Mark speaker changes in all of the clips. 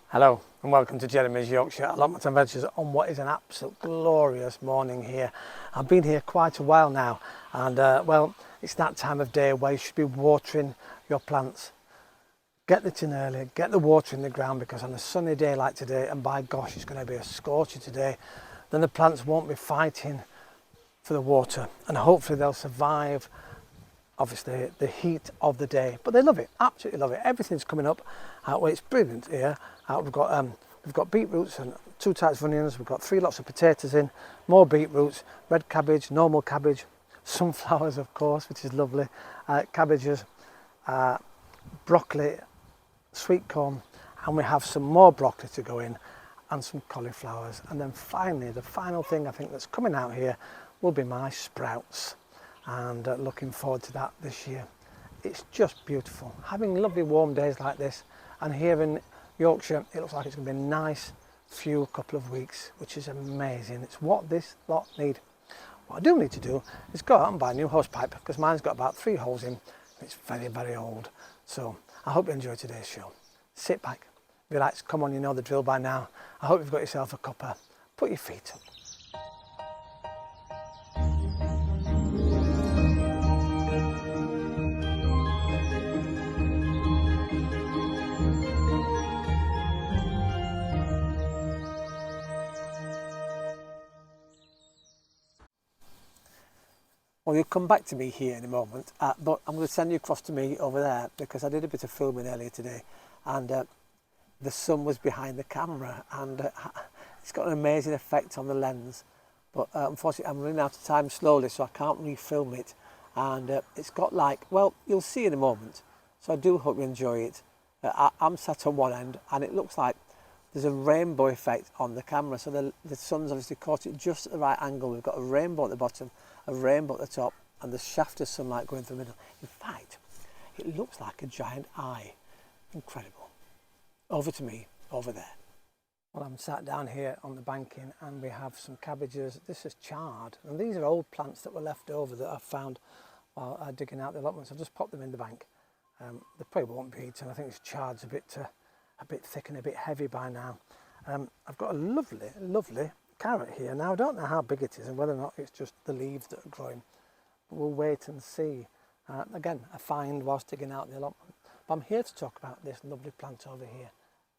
Speaker 1: Hello and welcome to Jeremy's Yorkshire Allotment and Ventures on what is an absolute glorious morning here. I've been here quite a while now and well, it's that time of day where you should be watering your plants. Get it in early, get the water in the ground, because on a sunny day like today, and by gosh it's going to be a scorcher today, then the plants won't be fighting for the water and hopefully they'll survive obviously the heat of the day, but they love it, absolutely love it. Everything's coming up. Well, it's brilliant here. We've got beetroots and 2 types of onions. We've got 3 lots of potatoes in, more beetroots, red cabbage, normal cabbage, sunflowers of course, which is lovely, cabbages, broccoli, sweet corn, and we have some more broccoli to go in and some cauliflowers. And then finally, the final thing I think that's coming out here will be my sprouts. And looking forward to that this year. It's just beautiful having lovely warm days like this, and here in Yorkshire it looks like it's going to be a nice couple of weeks, which is amazing. It's what this lot need. What I do need to do is go out and buy a new hose pipe, because mine's got about 3 holes in. It's very old. So I hope you enjoy today's show. Sit back, relax, come on, you know the drill by now. I hope you've got yourself a cuppa. Put your feet up. Well, you'll come back to me here in a moment, but I'm going to send you across to me over there, because I did a bit of filming earlier today and the sun was behind the camera and it's got an amazing effect on the lens, but unfortunately I'm running out of time slowly, so I can't refilm it, and it's got like, well, you'll see in a moment, so I do hope you enjoy it. I'm sat on one end and it looks like there's a rainbow effect on the camera, so the sun's obviously caught it just at the right angle. We've got a rainbow at the bottom, a rainbow at the top, and the shaft of sunlight going through the middle. In fact, it looks like a giant eye. Incredible. Over to me, over there. Well, I'm sat down here on the banking and we have some cabbages. This is chard, and these are old plants that were left over that I found while digging out the allotments. I've just popped them in the bank. They probably won't be eaten. I think this chard's a bit thick and a bit heavy by now. I've got a lovely carrot here. Now I don't know how big it is and whether or not it's just the leaves that are growing, but we'll wait and see. Again, a find whilst digging out the allotment. But I'm here to talk about this lovely plant over here.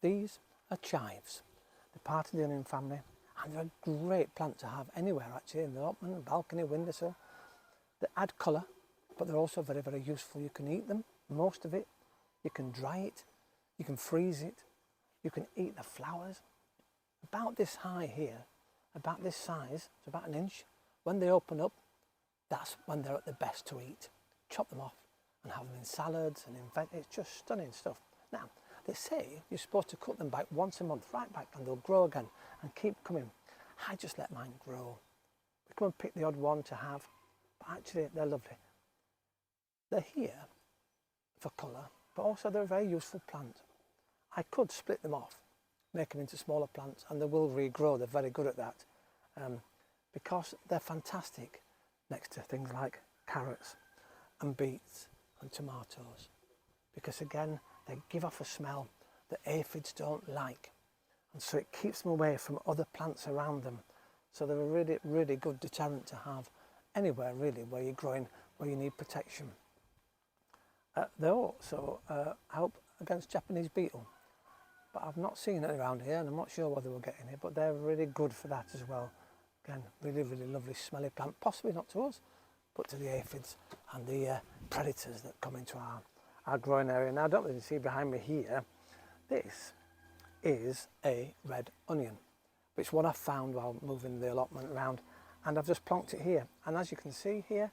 Speaker 1: These are chives. They're part of the onion family, and they're a great plant to have anywhere actually, in the allotment, balcony, windowsill. They add colour, but they're also very useful. You can eat them, most of it. You can dry it. You can freeze it. You can eat the flowers. About this high here, about this size, it's about 1 inch. When they open up, that's when they're at the best to eat. Chop them off and have them in salads and it's just stunning stuff. Now, they say you're supposed to cut them back once a month, right back, and they'll grow again and keep coming. I just let mine grow. We come and pick the odd one to have, but actually they're lovely. They're here for colour, but also they're a very useful plant. I could split them off, make them into smaller plants, and they will regrow. They're very good at that, because they're fantastic next to things like carrots and beets and tomatoes, because again they give off a smell that aphids don't like, and so it keeps them away from other plants around them. So they're a really good deterrent to have anywhere really where you're growing, where you need protection. They also help against Japanese beetle, but I've not seen it around here, and I'm not sure whether we're getting it, but they're really good for that as well. Again, really lovely smelly plant, possibly not to us, but to the aphids and the predators that come into our growing area. Now, I don't really see behind me here, this is a red onion, which one I found while moving the allotment around, and I've just plonked it here, and as you can see here,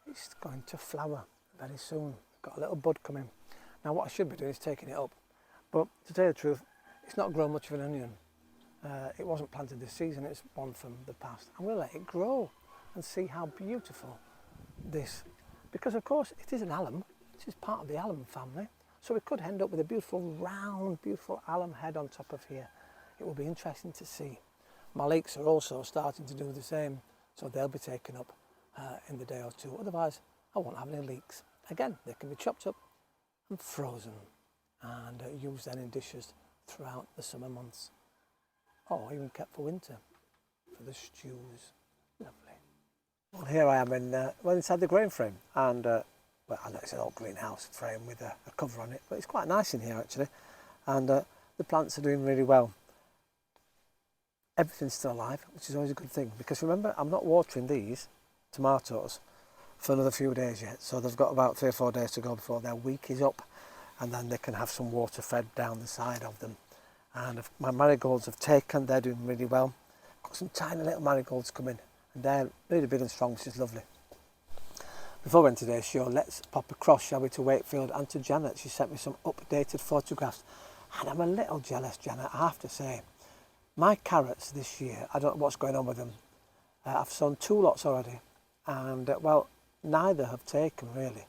Speaker 1: it's going to flower very soon. Got a little bud coming. Now what I should be doing is taking it up, but to tell you the truth, it's not grown much of an onion. It wasn't planted this season, it's one from the past. I'm going to let it grow and see how beautiful this, because of course it is an alum, this is part of the alum family, so we could end up with a beautiful round, beautiful alum head on top of here. It will be interesting to see. My leeks are also starting to do the same, so they'll be taken up in the day or two, otherwise I won't have any leeks. Again, they can be chopped up and frozen and used then in dishes throughout the summer months, or even kept for winter, for the stews. Lovely. Well, here I am inside the grain frame, and well, I know it's an old greenhouse frame with a cover on it, but it's quite nice in here actually, and the plants are doing really well. Everything's still alive, which is always a good thing, because remember, I'm not watering these tomatoes for another few days yet, so they've got about 3 or 4 days to go before their week is up, and then they can have some water fed down the side of them. And if my marigolds have taken, they're doing really well. Got some tiny little marigolds coming, and they're really big and strong, which is lovely. Before we end today's show, let's pop across, shall we, to Wakefield and to Janet. She sent me some updated photographs, and I'm a little jealous, Janet, I have to say. My carrots this year, I don't know what's going on with them. I've sown 2 lots already, and well, neither have taken really.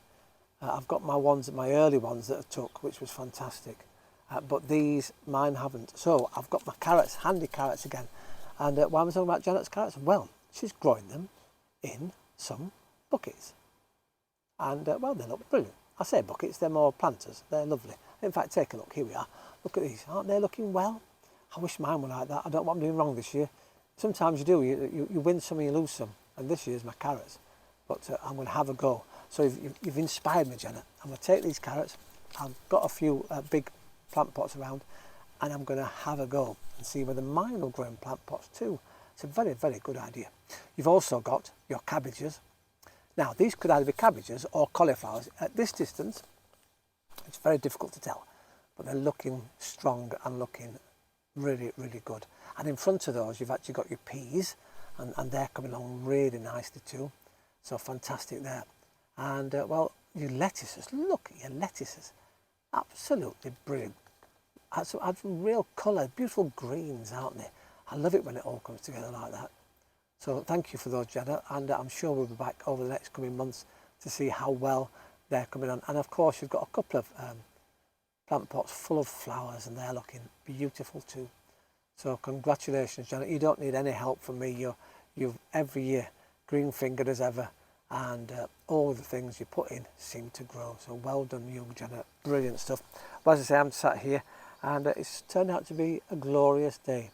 Speaker 1: I've got my early ones that I took, which was fantastic, but mine haven't. So I've got my carrots, handy carrots again. And why am I talking about Janet's carrots? Well, she's growing them in some buckets, and well, they look brilliant. I say buckets, they're more planters. They're lovely. In fact, take a look. Here we are. Look at these. Aren't they looking well? I wish mine were like that. I don't know what I'm doing wrong this year. Sometimes you do. You win some and you lose some. And this year's my carrots. But I'm going to have a go. So you've inspired me, Janet. I'm going to take these carrots. I've got a few big plant pots around, and I'm going to have a go and see whether mine will grow in plant pots too. It's a very, very good idea. You've also got your cabbages. Now, these could either be cabbages or cauliflowers. At this distance, it's very difficult to tell, but they're looking strong and looking really, really good. And in front of those, you've actually got your peas, and they're coming along really nicely too. So fantastic there. And well, your lettuces, look at your lettuces. Absolutely brilliant. Add some real colour, beautiful greens, aren't they? I love it when it all comes together like that. So thank you for those, Janet, and I'm sure we'll be back over the next coming months to see how well they're coming on. And of course, you've got a couple of plant pots full of flowers, and they're looking beautiful too. So congratulations, Janet. You don't need any help from me. You've every year green fingered as ever, and all the things you put in seem to grow. So well done, you, Janet. Brilliant stuff. Well, as I say, I'm sat here, and it's turned out to be a glorious day.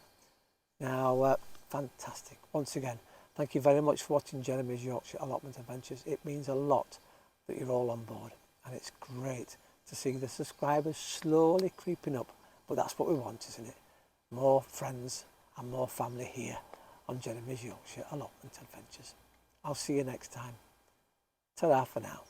Speaker 1: Now, fantastic. Once again, thank you very much for watching Jeremy's Yorkshire Allotment Adventures. It means a lot that you're all on board, and it's great to see the subscribers slowly creeping up. But that's what we want, isn't it? More friends and more family here on Jeremy's Yorkshire Allotment Adventures. I'll see you next time. Ta-ra for now.